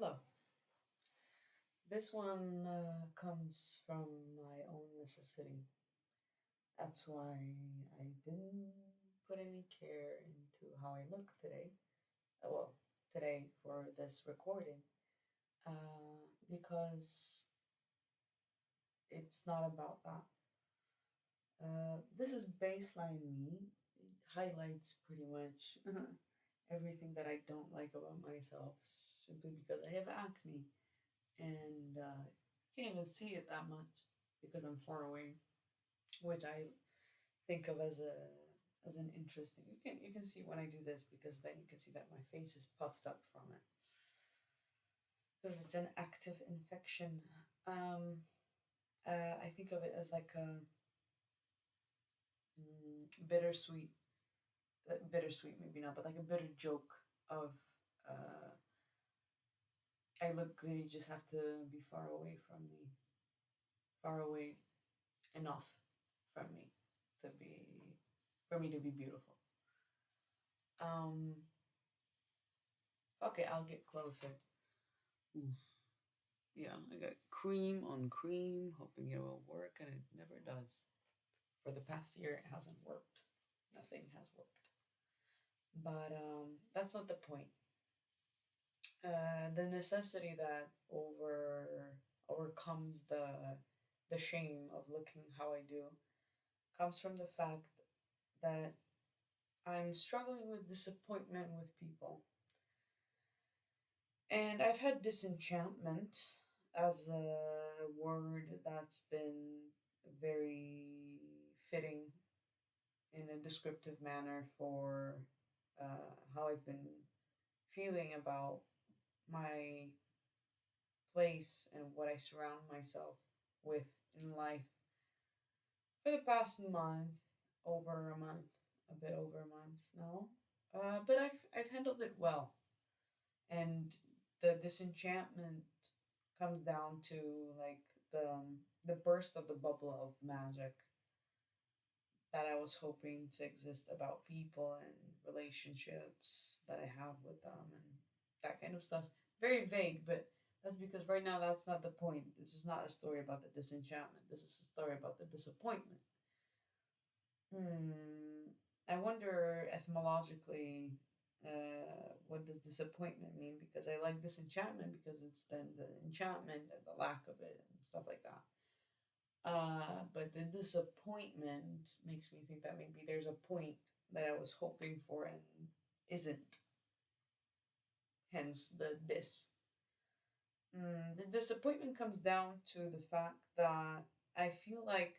Hello. This one comes from my own necessity. That's why I didn't put any care into how I look today. Today for this recording. Because it's not about that. This is baseline me. It highlights pretty much everything that I don't like about myself simply because I have acne. And you can't even see it that much because I'm far away, which I think of as an interesting. You can see when I do this because then you can see that my face is puffed up from it because it's an active infection. Um, I think of it as like a bittersweet, bittersweet maybe not, but like a bitter joke of uh, I look good. You just have to be far away from me, far away enough from me to be for me to be beautiful. Um, okay, I'll get closer. Oof. Yeah, I got cream on cream, hoping it will work, and it never does. For the past year, it hasn't worked. Nothing has worked. But that's not the point. The necessity that overcomes the shame of looking how I do comes from the fact that I'm struggling with disappointment with people. And I've had disenchantment as a word that's been very fitting in a descriptive manner for how I've been feeling about my place and what I surround myself with in life for the past month, over a month, a bit over a month now. But I've handled it well, and the disenchantment comes down to like the burst of the bubble of magic that I was hoping to exist about people and relationships that I have with them and that kind of stuff. Very vague, but that's because right now that's not the point. This is not a story about the disenchantment. This is a story about the disappointment. Hmm. I wonder etymologically, what does disappointment mean? Because I like disenchantment because it's then the enchantment and the lack of it and stuff like that. But the disappointment makes me think that maybe there's a point that I was hoping for and isn't. Hence the this. The disappointment comes down to the fact that I feel like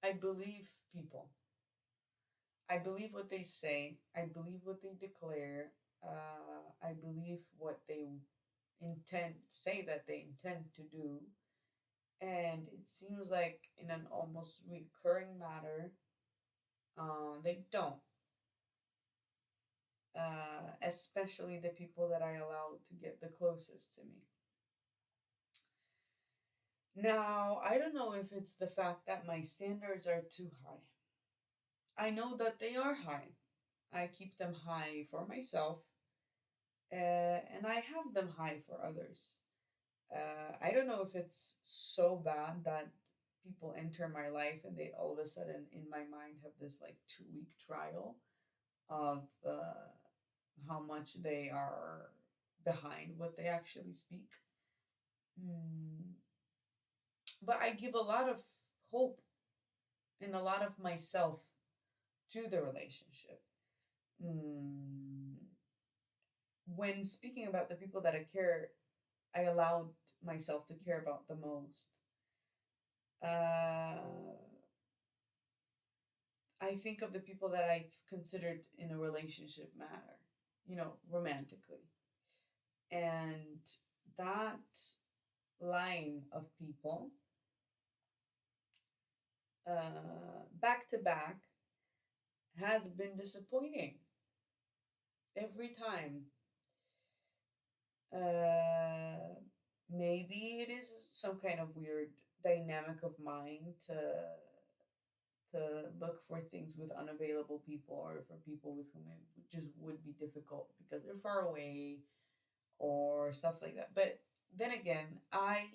I believe people. I believe what they say. I believe what they declare. I believe what they intend say that they intend to do, and it seems like in an almost recurring matter, they don't. Especially the people that I allow to get the closest to me. Now, I don't know if it's the fact that my standards are too high. I know that they are high. I keep them high for myself, and I have them high for others. I don't know if it's so bad that people enter my life and they all of a sudden, in my mind, have this like 2 week trial of how much they are behind what they actually speak. Mm. But I give a lot of hope and a lot of myself to the relationship. Mm. When speaking about the people that I care, I allowed myself to care about the most. Uh, I think of the people that I've considered in a relationship manner, romantically. And that line of people, back to back, has been disappointing every time. Uh, Maybe it is some kind of weird dynamic of mine to look for things with unavailable people or for people with whom it just would be difficult because they're far away or stuff like that. But then again, I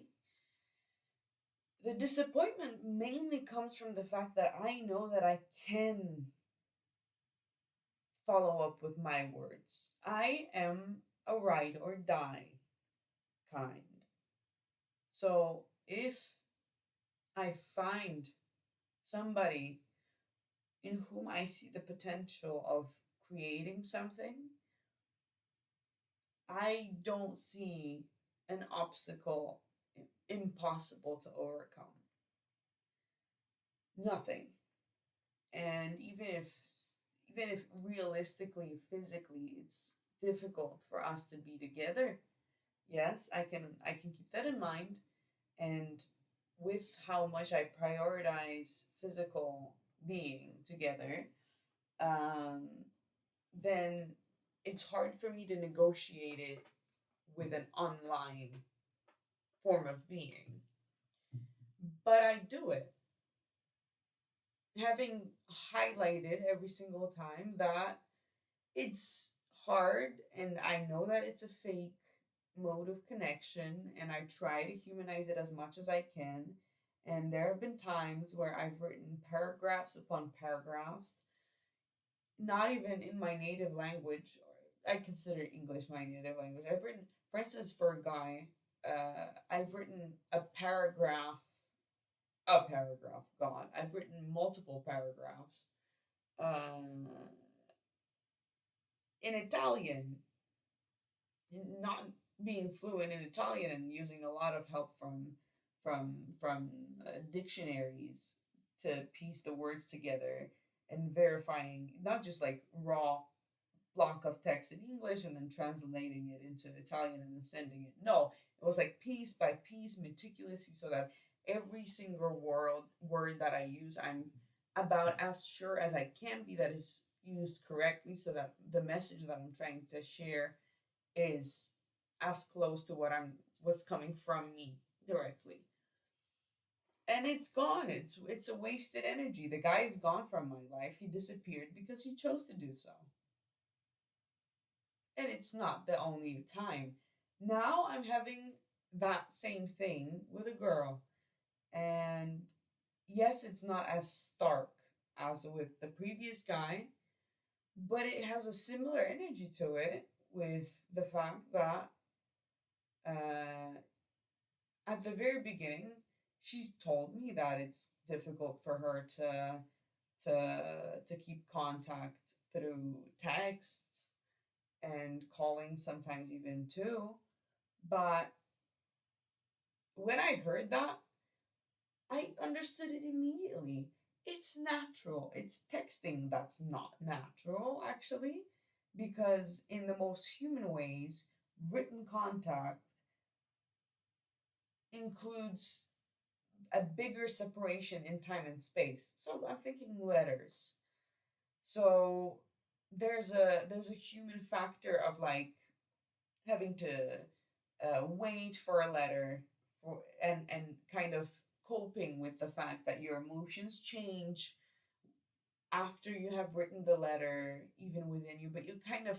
the disappointment mainly comes from the fact that I know that I can follow up with my words. I am a ride or die kind. So if I find somebody in whom I see the potential of creating something, I don't see an obstacle impossible to overcome. Nothing. And even if realistically, physically, it's difficult for us to be together, yes, I can keep that in mind. And with how much I prioritize physical being together, um, then it's hard for me to negotiate it with an online form of being. But I do it, having highlighted every single time that it's hard and I know that it's a fake mode of connection and I try to humanize it as much as I can. And there have been times where I've written paragraphs upon paragraphs, not even in my native language. I consider English my native language. I've written, for instance, for a guy, I've written a paragraph, God. I've written multiple paragraphs um, in Italian, not being fluent in Italian and using a lot of help from dictionaries to piece the words together and verifying not just like raw block of text in English and then translating it into Italian and then sending it. No, it was like piece by piece, meticulously, so that every single word that I use, I'm about as sure as I can be that it's used correctly, so that the message that I'm trying to share is as close to what's coming from me directly. And it's gone. It's a wasted energy. The guy is gone from my life. He disappeared because he chose to do so. And it's not the only time. Now I'm having that same thing with a girl. And yes, it's not as stark as with the previous guy, but it has a similar energy to it, with the fact that uh, at the very beginning, she's told me that it's difficult for her to keep contact through texts and calling sometimes even too. But when I heard that, I understood it immediately. It's natural. It's texting that's not natural, actually, because in the most human ways, written contact includes a bigger separation in time and space. So I'm thinking letters. So there's a human factor of like having to wait for a letter for and kind of coping with the fact that your emotions change after you have written the letter, even within you, but you kind of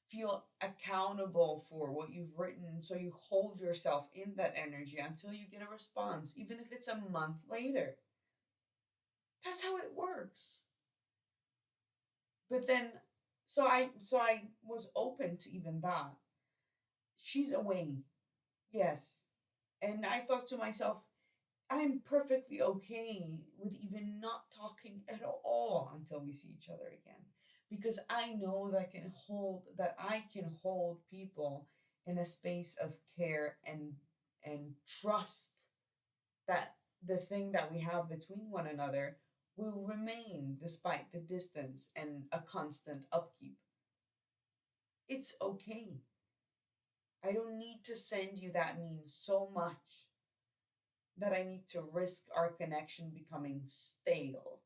feel accountable for what you've written, so you hold yourself in that energy until you get a response, even if it's a month later. That's how it works. But then, so I was open to even that. She's away, yes, and I thought to myself, I'm perfectly okay with even not talking at all until we see each other again, because I know that I can hold people in a space of care and trust that the thing that we have between one another will remain despite the distance and a constant upkeep. It's okay. I don't need to send you that meme so much that I need to risk our connection becoming stale,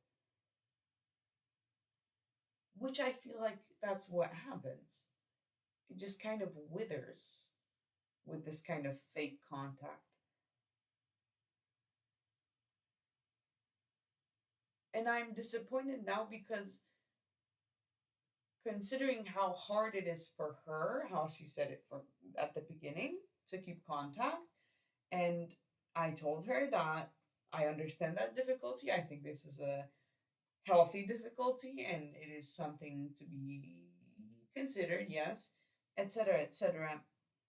which I feel like that's what happens. It just kind of withers with this kind of fake contact. And I'm disappointed now because, considering how hard it is for her, how she said it at the beginning to keep contact. And I told her that I understand that difficulty. I think this is a healthy difficulty and it is something to be considered, yes, etc., etc.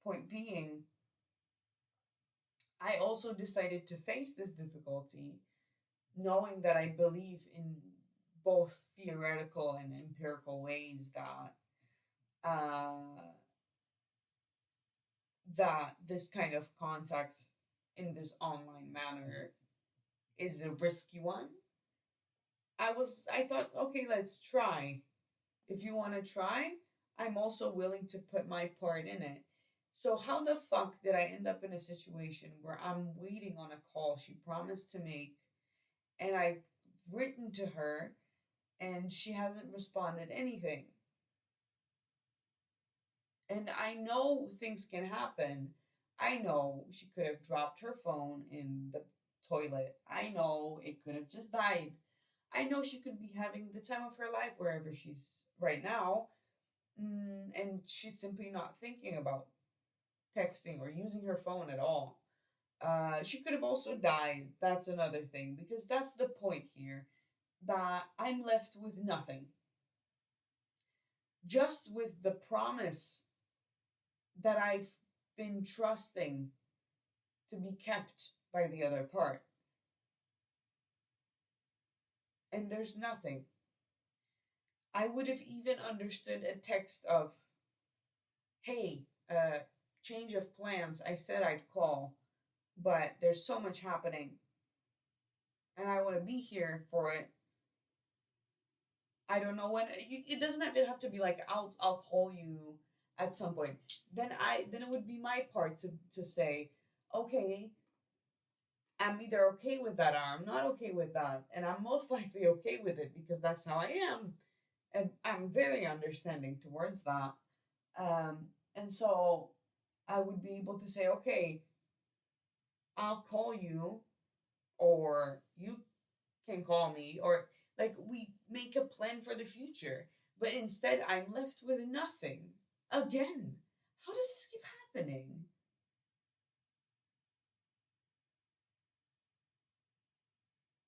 Point being, I also decided to face this difficulty knowing that I believe in both theoretical and empirical ways uh, that this kind of contact in this online manner is a risky one. I thought, okay, let's try. If you want to try, I'm also willing to put my part in it. So how the fuck did I end up in a situation where I'm waiting on a call she promised to make, and I've written to her and she hasn't responded anything? And I know things can happen. I know she could have dropped her phone in the toilet. I know it could have just died. I know she could be having the time of her life wherever she's right now. And she's simply not thinking about texting or using her phone at all. She could have also died. That's another thing, because that's the point here, that I'm left with nothing. Just with the promise that I've been trusting to be kept by the other part. And there's nothing. I would have even understood a text of, hey, change of plans. I said I'd call, but there's so much happening and I want to be here for it. I don't know when. It doesn't have to be like I'll call you at some point. Then it would be my part to say, okay, I'm either okay with that or I'm not okay with that, and I'm most likely okay with it because that's how I am, and I'm very understanding towards that. And so I would be able to say, okay, I'll call you, or you can call me, or like we make a plan for the future. But instead, I'm left with nothing. Again, how does this keep happening?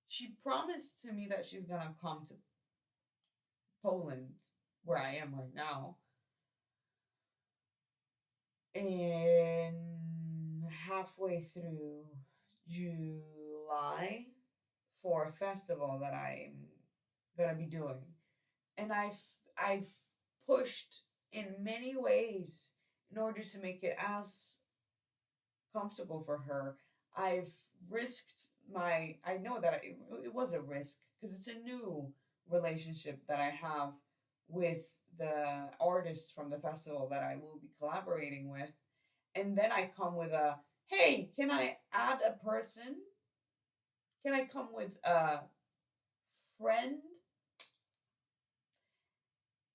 She promised to me that she's gonna come to Poland, where I am right now, in halfway through July for a festival that I'm gonna be doing. And I've pushed in many ways in order to make it as comfortable for her. I've risked my, I know that it was a risk because it's a new relationship that I have with the artists from the festival that I will be collaborating with. And then I come with a, hey, can I add a person? Can I come with a friend?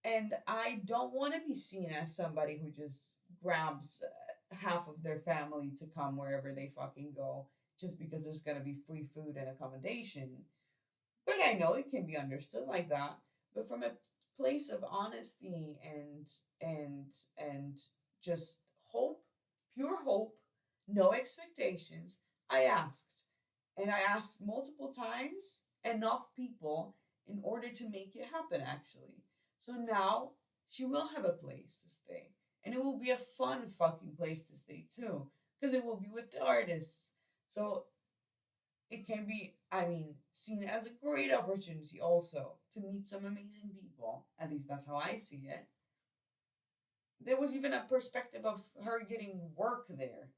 And I don't want to be seen as somebody who just grabs half of their family to come wherever they fucking go just because there's going to be free food and accommodation. But I know it can be understood like that. But from a place of honesty and just hope, pure hope, no expectations, I asked. And I asked multiple times, enough people, in order to make it happen, actually. So now she will have a place to stay. And it will be a fun fucking place to stay too. Because it will be with the artists. So it can be, I mean, seen as a great opportunity also to meet some amazing people. At least that's how I see it. There was even a perspective of her getting work there.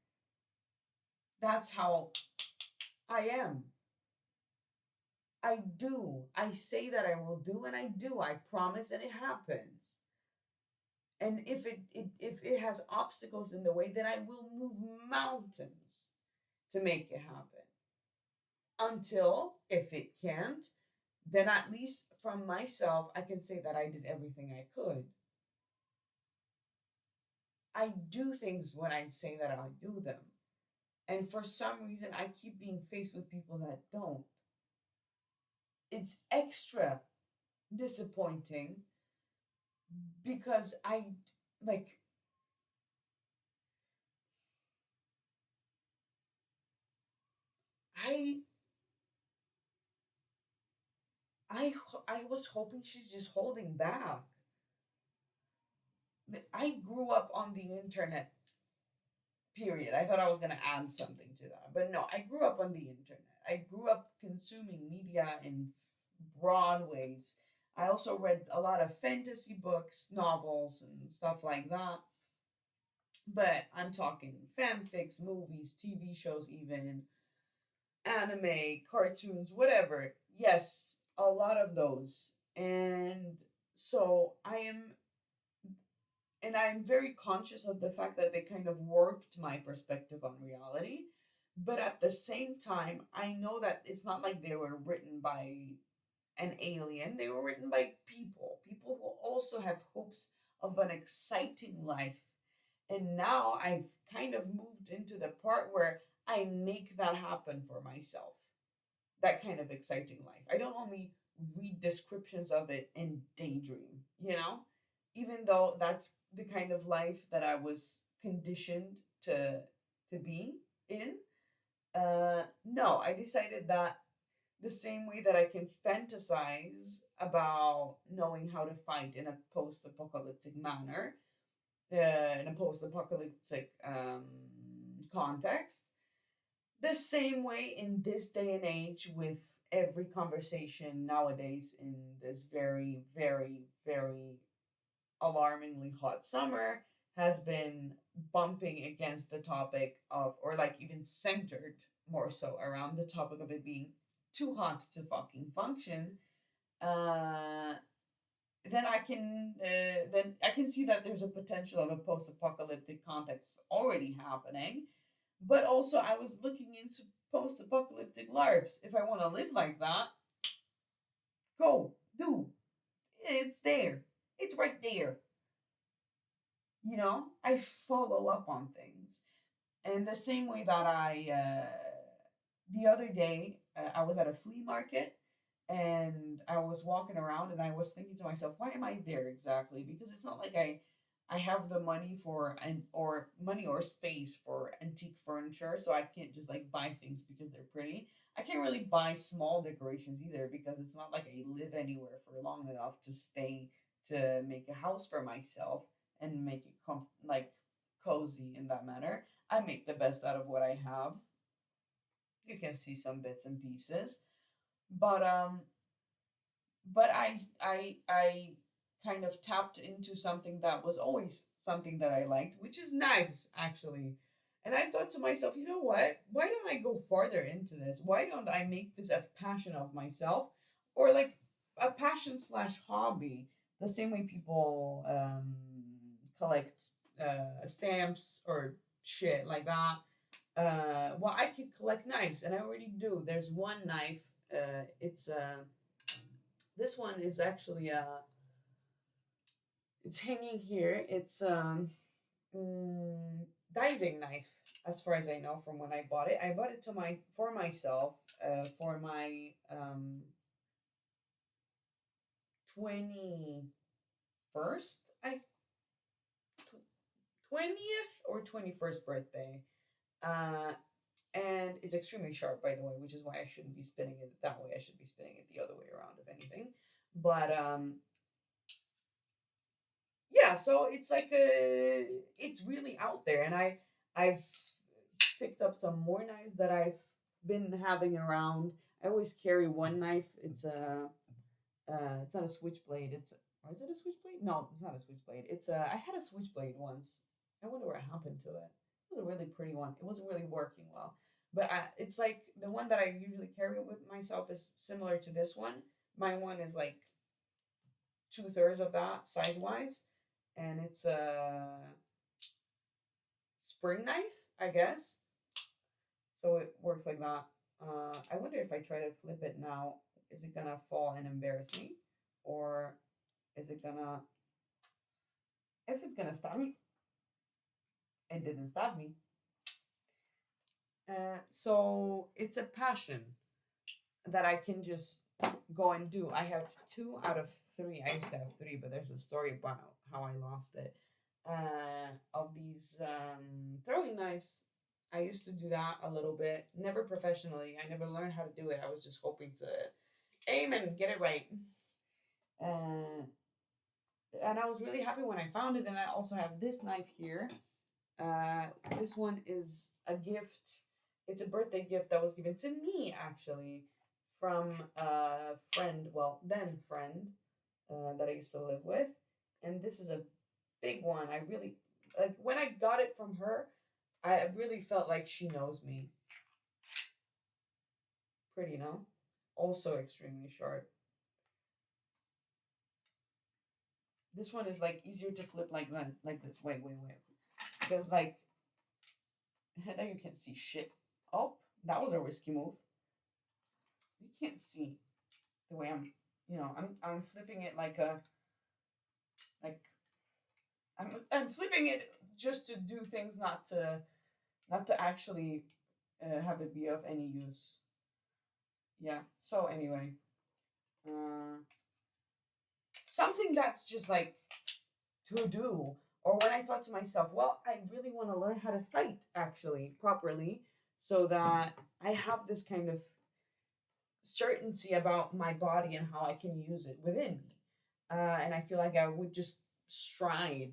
That's how I am. I do. I say that I will do, and I do. I promise, and it happens. And if it has obstacles in the way, then I will move mountains to make it happen. Until, if it can't, then at least from myself, I can say that I did everything I could. I do things when I say that I'll do them. And for some reason, I keep being faced with people that don't. It's extra disappointing because I, like, I I was hoping she's just holding back. I grew up on the internet. Period. I thought I was gonna add something to that, but no. I grew up on the internet. I grew up consuming media in broad ways. I also read a lot of fantasy books, novels, and stuff like that. But I'm talking fanfics, movies, TV shows, even anime, cartoons, whatever. Yes, a lot of those. So I'm very conscious of the fact that they kind of warped my perspective on reality. But at the same time, I know that it's not like they were written by an alien. They were written by people who also have hopes of an exciting life. And now I've kind of moved into the part where I make that happen for myself. That kind of exciting life. I don't only read descriptions of it and daydream, Even though that's the kind of life that I was conditioned to be in. No, I decided that the same way that I can fantasize about knowing how to fight in a post-apocalyptic manner, in a post-apocalyptic context, the same way in this day and age with every conversation nowadays in this very, very, very alarmingly hot summer has been bumping against the topic of, or like even centered more so around the topic of it being too hot to fucking function. uh then I can see that there's a potential of a post-apocalyptic context already happening. But also, I was looking into post-apocalyptic LARPs. If I want to live like that, go do. It's there. It's right there. I follow up on things. And the same way that the other day, I was at a flea market and I was walking around and I was thinking to myself, why am I there exactly? Because it's not like I have the money for or money or space for antique furniture, so I can't just like buy things because they're pretty. I can't really buy small decorations either because it's not like I live anywhere for long enough to stay to make a house for myself and make it like cozy in that manner. I make the best out of what I have. You can see some bits and pieces, but I kind of tapped into something that was always something that I liked, which is knives actually. And I thought to myself, you know what? Why don't I go farther into this? Why don't I make this a passion of myself, or like a passion slash hobby? The same way people collect stamps or shit like that. Well, I could collect knives, and I already do. There's one knife. It's This one is actually it's hanging here. It's diving knife, as far as I know from when I bought it. I bought it for myself, for my 21st, I 20th or 21st birthday. Uh, and it's extremely sharp, by the way, which is why I shouldn't be spinning it that way. I should be spinning it the other way around, if anything. But yeah, so it's really out there, and I've picked up some more knives that I've been having around. I always carry one knife. It's not a switchblade. Or is it a switchblade? No, it's not a switchblade. I had a switchblade once. I wonder what happened to it. It was a really pretty one. It wasn't really working well. But it's like the one that I usually carry with myself is similar to this one. My one is like two-thirds of that size wise, and it's a spring knife, I guess. So it works like that. I wonder if I try to flip it now, is it gonna fall and embarrass me, or is it gonna? If it's gonna stop me, it didn't stop me. So it's a passion that I can just go and do. I have two out of three. I used to have three, but there's a story about how I lost it. Of these throwing knives. I used to do that a little bit, never professionally. I never learned how to do it. I was just hoping to aim and get it right. Uh, and I was really happy when I found it. And I also have this knife here. Uh, this one is a gift. It's a birthday gift that was given to me actually from a friend, well, then friend, that I used to live with. And this is a big one. I really like when I got it from her. I really felt like she knows me. Pretty, no? Also extremely sharp. This one is like easier to flip like that, like this. Wait. Because like now you can't see shit. Oh, that was a risky move. You can't see the way I'm flipping it like I'm flipping it just to do things, not to actually have it be of any use. Yeah. So anyway, uh, something that's just like to do. Or when I thought to myself, well, I really want to learn how to fight actually properly so that I have this kind of certainty about my body and how I can use it within me. And I feel like I would just stride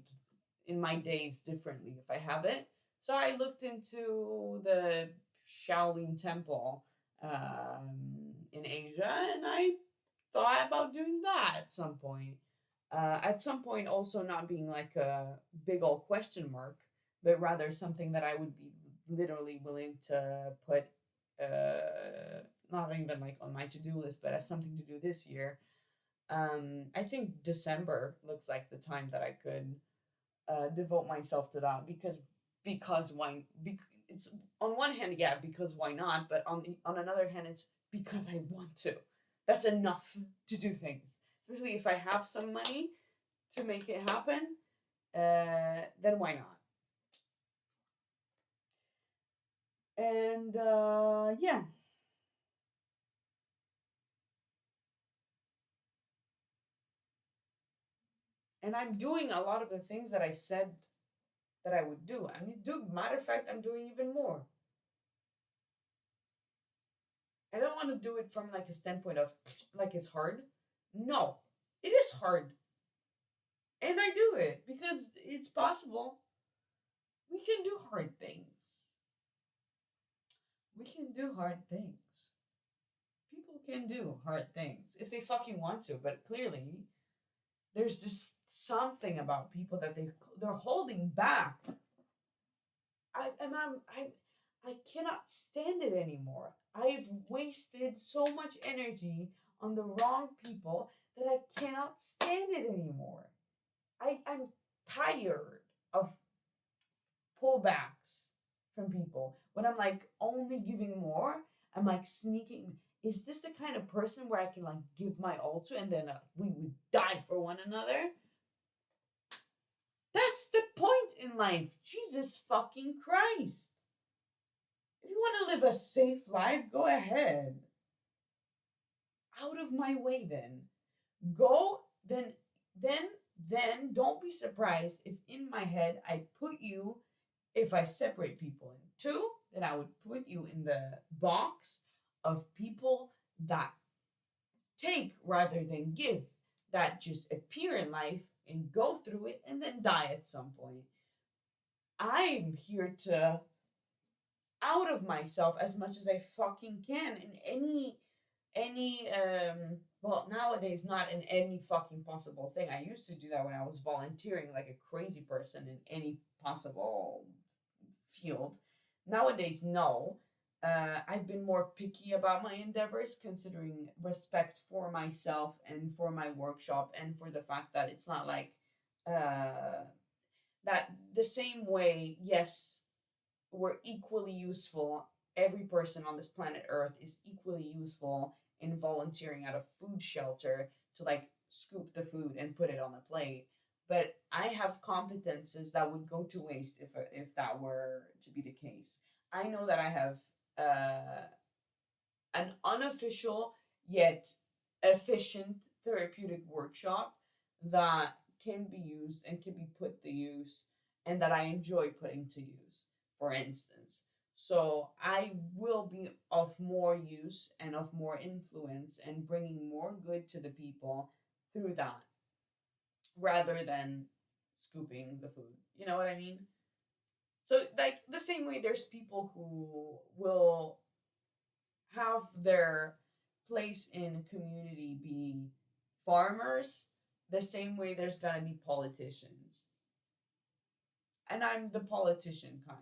in my days differently if I have it. So I looked into the Shaolin Temple in Asia, and I thought about doing that at some point. At some point, also not being like a big old question mark, but rather something that I would be literally willing to put, not even like on my to do list, but as something to do this year. I think December looks like the time that I could devote myself to that because why? It's on one hand, yeah, because why not? But on another hand, it's because I want to. That's enough to do things, especially if I have some money to make it happen. Then why not? And yeah, and I'm doing a lot of the things that I said that I would do. I mean, matter of fact, I'm doing even more. I don't want to do it from like a standpoint of like it's hard. No, it is hard. And I do it because it's possible. We can do hard things. We can do hard things. People can do hard things if they fucking want to, but clearly there's just something about people that they're holding back. I cannot stand it anymore. I've wasted so much energy on the wrong people that I cannot stand it anymore. I'm tired of pullbacks from people. When I'm like only giving more, I'm like sneaking. Is this the kind of person where I can like give my all to and then we would die for one another? That's the point in life. Jesus fucking Christ. If you want to live a safe life, go ahead. Out of my way then. Go then then don't be surprised if in my head I put you, if I separate people in two, then I would put you in the box of people that take rather than give, that just appear in life and go through it and then die at some point. I'm here to out of myself as much as I fucking can in any well, nowadays not in any fucking possible thing. I used to do that when I was volunteering like a crazy person in any possible field. Nowadays, no. I've been more picky about my endeavors, considering respect for myself and for my workshop, and for the fact that it's not like uh, that the same way, yes, we're equally useful. Every person on this planet Earth is equally useful in volunteering at a food shelter to like scoop the food and put it on the plate. But I have competences that would go to waste if that were to be the case. I know that I have uh, an unofficial yet efficient therapeutic workshop that can be used and can be put to use and that I enjoy putting to use, for instance. So I will be of more use and of more influence and bringing more good to the people through that rather than scooping the food. You know what I mean? So, like, the same way there's people who will have their place in community be farmers, the same way there's gonna be politicians. And I'm the politician kind.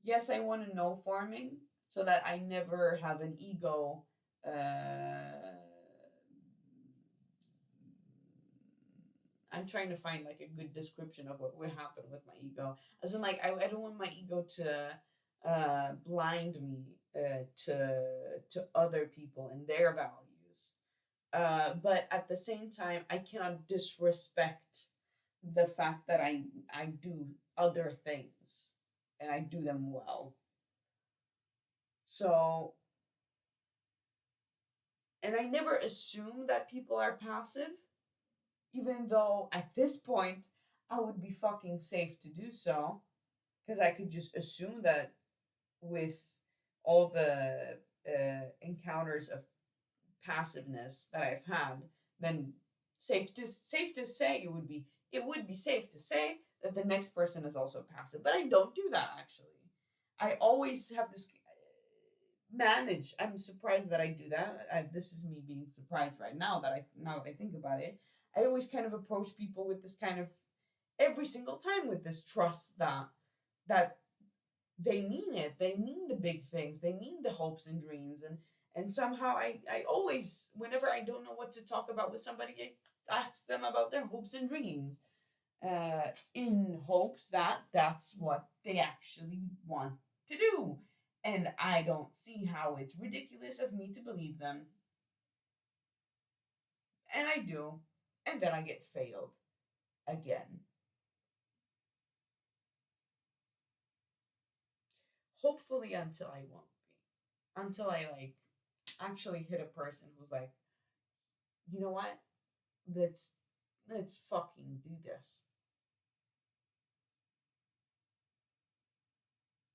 Yes, I want to know farming so that I never have an ego. I'm trying to find like a good description of what would happen with my ego. As in, like, I don't want my ego to blind me to other people and their values. But at the same time, I cannot disrespect the fact that I do other things and I do them well. So, and I never assume that people are passive, even though at this point I would be fucking safe to do so, because I could just assume that with all the encounters of passiveness that I've had, then safe to say it would be safe to say that the next person is also passive. But I don't do that actually. I always have this manage. I'm surprised that I do that. This is me being surprised right now now that I think about it. I always kind of approach people with this kind of every single time with this trust that they mean it. They mean the big things. They mean the hopes and dreams. And somehow I always, whenever I don't know what to talk about with somebody, I ask them about their hopes and dreams. In hopes that that's what they actually want to do. And I don't see how it's ridiculous of me to believe them. And I do. And then I get failed again. Hopefully until I won't be. Until I like actually hit a person who's like, you know what? Let's let's fucking do this.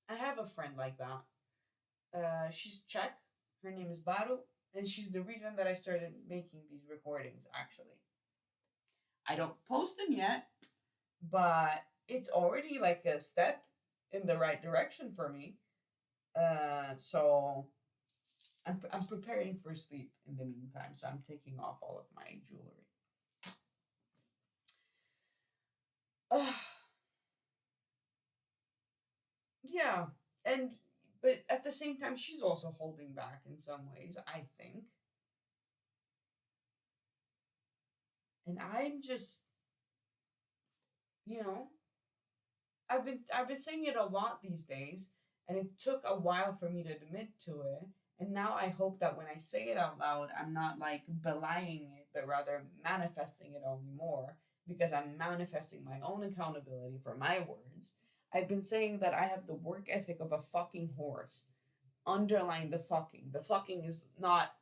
I have a friend like that. She's Czech. Her name is Baru, and she's the reason that I started making these recordings. Actually, I don't post them yet, but it's already like a step in the right direction for me. So I'm preparing for sleep in the meantime. So I'm taking off all of my jewelry. Uh, yeah, and but at the same time, she's also holding back in some ways. I think, and I'm just you know I've been saying it a lot these days, and it took a while for me to admit to it. And now I hope that when I say it out loud, I'm not like belying it, but rather manifesting it only more because I'm manifesting my own accountability for my words. I've been saying that I have the work ethic of a fucking horse. Underline the fucking. The fucking is not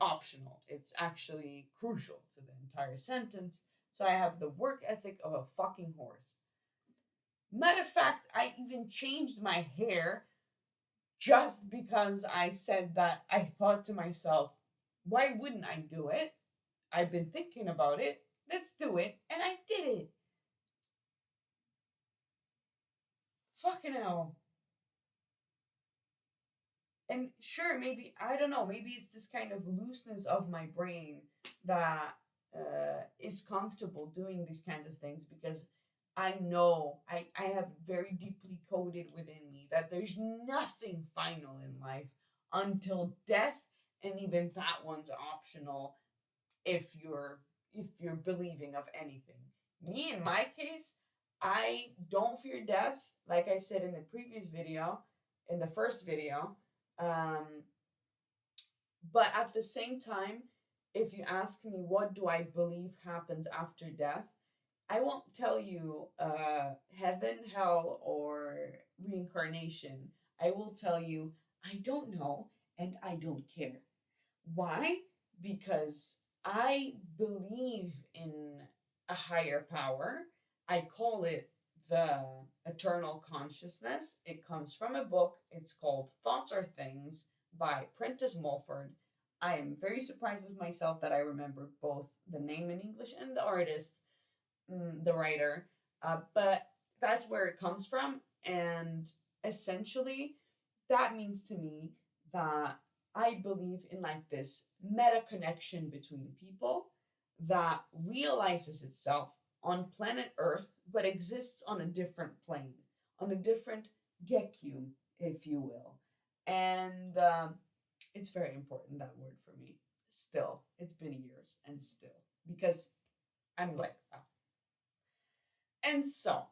optional, it's actually crucial to the entire sentence. So I have the work ethic of a fucking horse. Matter of fact, I even changed my hair just because I said that. I thought to myself, why wouldn't I do it? I've been thinking about it. Let's do it. And I did it. Fucking hell. And sure, maybe, I don't know, maybe it's this kind of looseness of my brain that is comfortable doing these kinds of things because I know I have very deeply coded within me that there's nothing final in life until death, and even that one's optional if you're believing of anything. Me in my case, I don't fear death, like I said in the previous video, in the first video. Um, but at the same time, if you ask me what do I believe happens after death, I won't tell you heaven, hell, or reincarnation. I will tell you I don't know and I don't care. Why? Because I believe in a higher power. I call it the eternal consciousness. It comes from a book. It's called Thoughts Are Things by Prentice Mulford. I am very surprised with myself that I remember both the name in English and the artist, the writer. But that's where it comes from. And essentially, that means to me that I believe in like this meta connection between people that realizes itself on planet Earth but exists on a different plane, on a different gekyum, if you will. And it's very important, that word for me. Still, it's been years and still, because I'm like, oh. And so,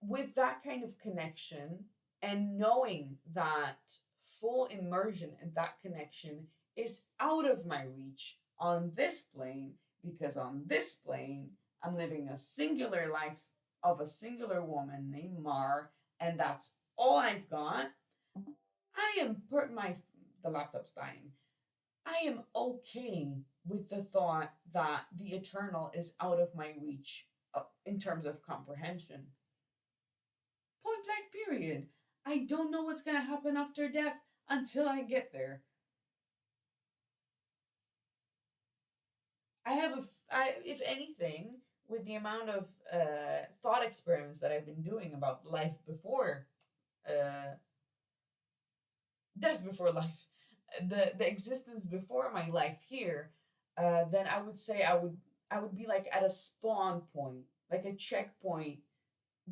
with that kind of connection and knowing that full immersion in that connection is out of my reach on this plane, because on this plane I'm living a singular life of a singular woman named Mar, and that's all I've got. I am my the laptop's dying. I am okay with the thought that the eternal is out of my reach, in terms of comprehension. Point blank, period. I don't know what's going to happen after death until I get there. If anything, with the amount of thought experiments that I've been doing about life before, uh, death before life, the existence before my life here, then I would say I would be like at a spawn point, like a checkpoint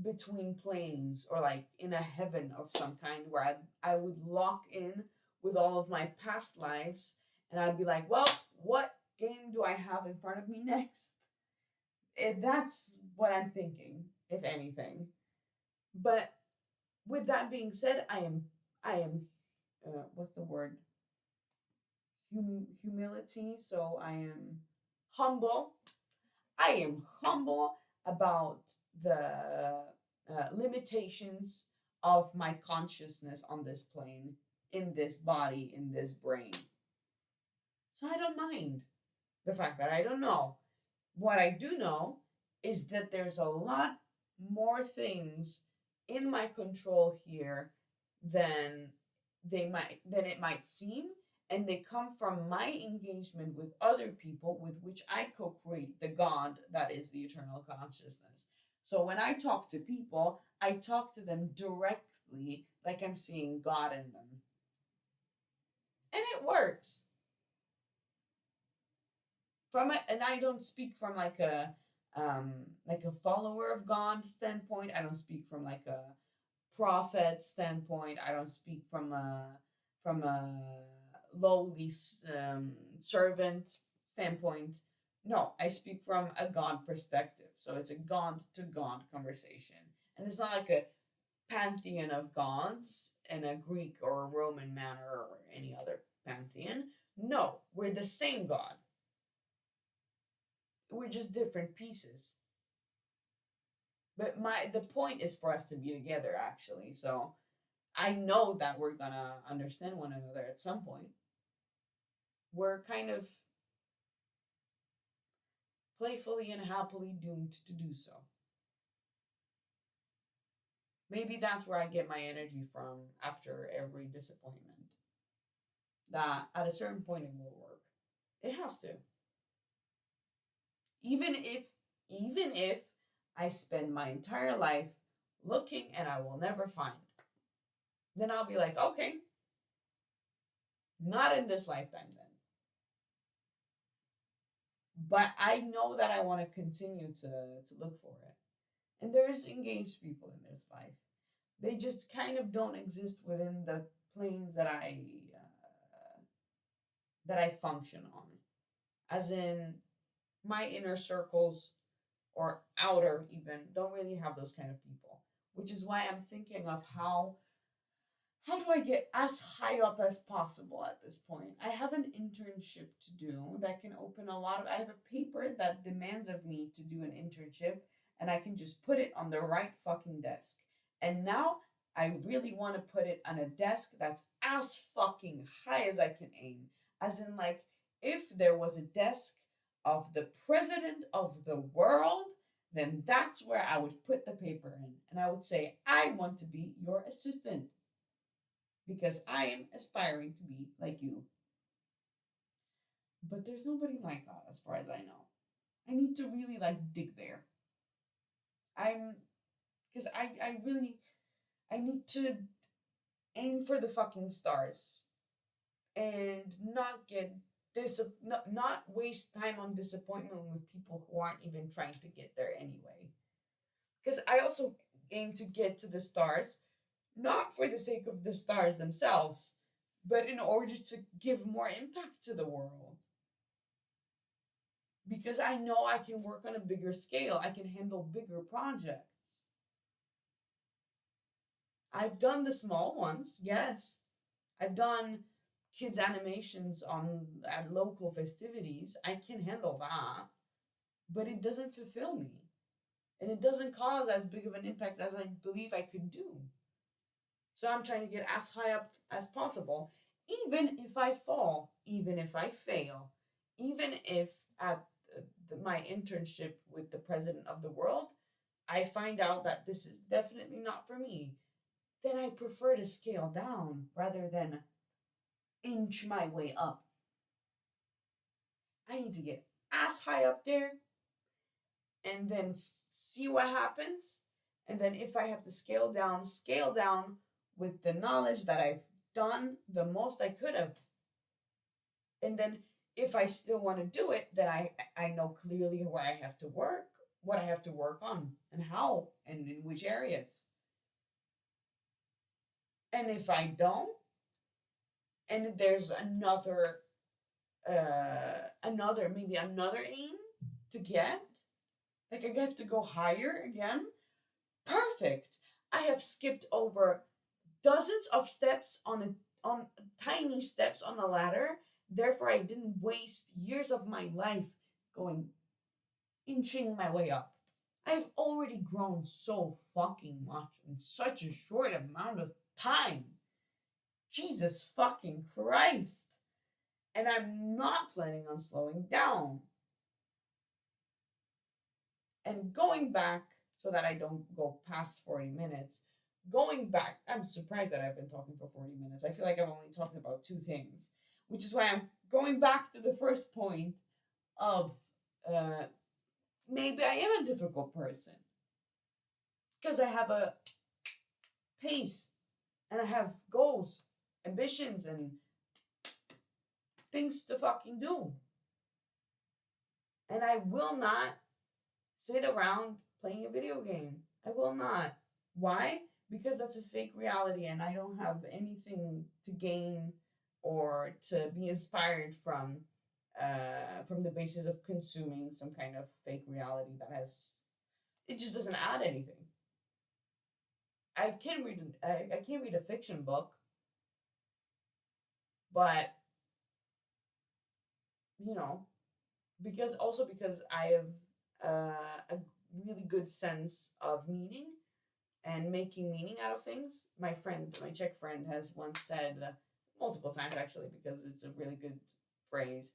between planes, or like in a heaven of some kind, where I would lock in with all of my past lives, and I'd be like, well, what game do I have in front of me next? That's what I'm thinking, if anything. But with that being said, I am what's the word? Humility. So I am humble. I am humble about the limitations of my consciousness on this plane, in this body, in this brain. So I don't mind the fact that I don't know. What I do know is that there's a lot more things in my control here than it might seem, and they come from my engagement with other people with which I co-create the God that is the eternal consciousness. So when I talk to people, I talk to them directly, like I'm seeing God in them. And it works. And I don't speak from like a follower of God standpoint. I don't speak from like a prophet standpoint. I don't speak from a lowly servant standpoint. No, I speak from a God perspective. So it's a God to God conversation, and it's not like a pantheon of gods in a Greek or a Roman manner or any other pantheon. No, we're the same God. We're just different pieces. But the point is for us to be together, actually. So I know that we're gonna understand one another at some point. We're kind of playfully and happily doomed to do so. Maybe that's where I get my energy from after every disappointment. That at a certain point it will work. It has to. Even if I spend my entire life looking and I will never find, then I'll be like, okay, not in this lifetime then. But I know that I want to continue to look for it. And there's engaged people in this life. They just kind of don't exist within the planes that I function on. As in, my inner circles or outer even don't really have those kind of people. Which is why I'm thinking of how do I get as high up as possible at this point? I have an internship to do that can open a lot of. I have a paper that demands of me to do an internship, and I can just put it on the right fucking desk. And now I really want to put it on a desk that's as fucking high as I can aim. As in, like, if there was a desk of the president of the world, then that's where I would put the paper in. And I would say, I want to be your assistant because I am aspiring to be like you. But there's nobody like that as far as I know. I need to really like dig there. I'm because I really I need to aim for the fucking stars and not get not waste time on disappointment with people who aren't even trying to get there anyway. Because I also aim to get to the stars, not for the sake of the stars themselves, but in order to give more impact to the world. Because I know I can work on a bigger scale, I can handle bigger projects. I've done the small ones, yes. I've done kids' animations on at local festivities. I can handle that, but it doesn't fulfill me. And it doesn't cause as big of an impact as I believe I could do. So I'm trying to get as high up as possible, even if I fall, even if I fail, even if at my internship with the president of the world, I find out that this is definitely not for me, then I prefer to scale down rather than inch my way up. I need to get as high up there and then see what happens. And then if I have to scale down with the knowledge that I've done the most I could have. And then if I still want to do it, then I know clearly where I have to work, what I have to work on, and how, and in which areas. And if I don't, and there's maybe another aim to get, like I have to go higher again, perfect. I have skipped over dozens of steps on tiny steps on a ladder. Therefore, I didn't waste years of my life going inching my way up. I've already grown so fucking much in such a short amount of time. Jesus fucking Christ. And I'm not planning on slowing down. And going back, so that I don't go past 40 minutes, going back, I'm surprised that I've been talking for 40 minutes. I feel like I'm only talking about two things, which is why I'm going back to the first point of maybe I am a difficult person because I have a pace and I have goals, ambitions, and things to fucking do. And I will not sit around playing a video game. I will not. Why? Because that's a fake reality and I don't have anything to gain or to be inspired from the basis of consuming some kind of fake reality that has it just doesn't add anything. I can't read a fiction book, but you know, because I have a really good sense of meaning and making meaning out of things. My Czech friend, has once said multiple times actually, because it's a really good phrase,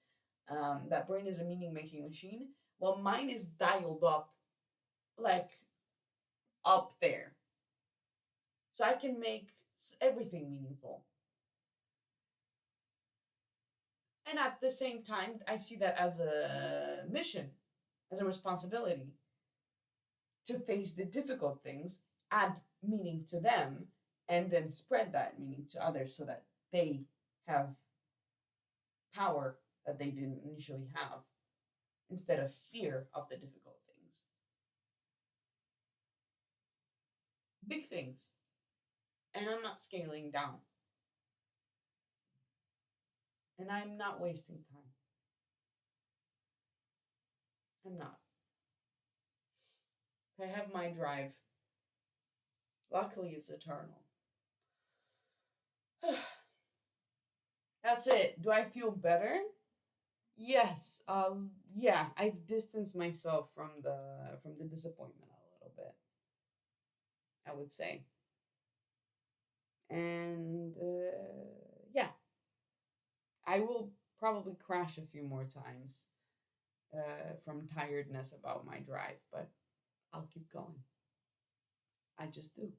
that brain is a meaning making machine. Well, mine is dialed up, like up there, so I can make everything meaningful. And at the same time, I see that as a mission, as a responsibility to face the difficult things, add meaning to them, and then spread that meaning to others so that they have power that they didn't initially have instead of fear of the difficult things. Big things. And I'm not scaling down. And I'm not wasting time. I'm not. I have my drive. Luckily, it's eternal. That's it. Do I feel better? Yes. Yeah, I've distanced myself from the disappointment a little bit, I would say. And yeah, I will probably crash a few more times from tiredness about my drive, but I'll keep going. I just do.